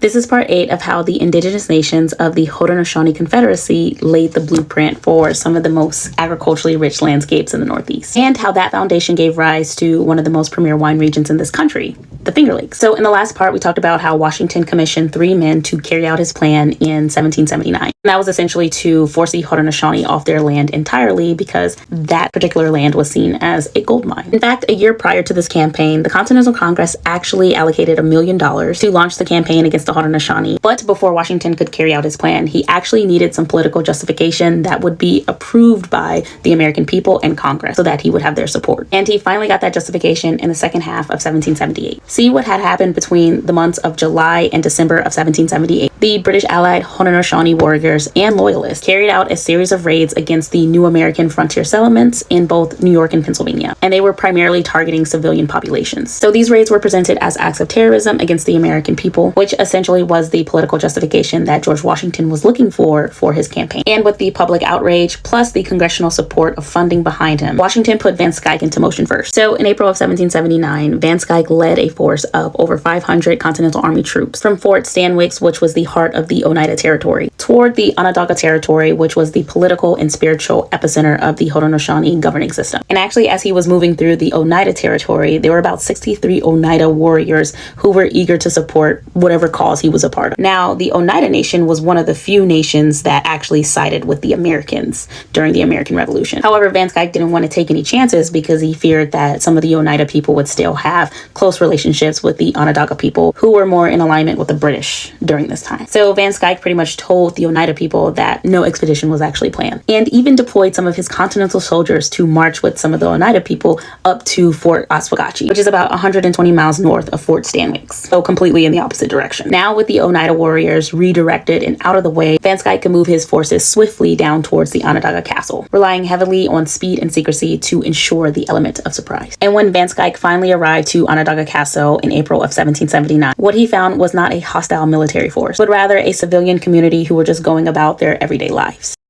This is part 8 of how the indigenous nations of the Haudenosaunee Confederacy laid the blueprint for some of the most agriculturally rich landscapes in the Northeast, and how that foundation gave rise to one of the most premier wine regions in this country, the Finger Lakes. So in the last part, we talked about how Washington commissioned 3 men to carry out his plan in 1779. And that was essentially to force the Haudenosaunee off their land entirely because that particular land was seen as a gold mine. In fact, a year prior to this campaign, the Continental Congress actually allocated $1 million to launch the campaign against the Haudenosaunee. But before Washington could carry out his plan, he actually needed some political justification that would be approved by the American people and Congress so that he would have their support. And he finally got that justification in the second half of 1778. See what had happened between the months of July and December of 1778. The British allied Haudenosaunee warriors and Loyalists carried out a series of raids against the new American frontier settlements in both New York and Pennsylvania, and they were primarily targeting civilian populations. So these raids were presented as acts of terrorism against the American people, which essentially was the political justification that George Washington was looking for his campaign. And with the public outrage plus the congressional support of funding behind him, Washington put Van Schaick into motion first. So in April of 1779, Van Schaick led a force of over 500 Continental Army troops from Fort Stanwix, which was the heart of the Oneida territory, toward the Onondaga territory, which was the political and spiritual epicenter of the Haudenosaunee governing system. And actually, as he was moving through the Oneida territory, there were about 63 Oneida warriors who were eager to support whatever cause he was a part of. Now, the Oneida Nation was one of the few nations that actually sided with the Americans during the American Revolution. However, Van Schaick didn't want to take any chances because he feared that some of the Oneida people would still have close relationships with the Onondaga people who were more in alignment with the British during this time. So Van Schaick pretty much told the Oneida people that no expedition was actually planned, and even deployed some of his Continental soldiers to march with some of the Oneida people up to Fort Oswegatchie, which is about 120 miles north of Fort Stanwix, so completely in the opposite direction. Now, with the Oneida warriors redirected and out of the way, Van Schaick could move his forces swiftly down towards the Onondaga castle, relying heavily on speed and secrecy to ensure the element of surprise. And when Van Schaick finally arrived to Onondaga Castle in April of 1779, what he found was not a hostile military force, but rather a civilian community who were just going about their everyday lives.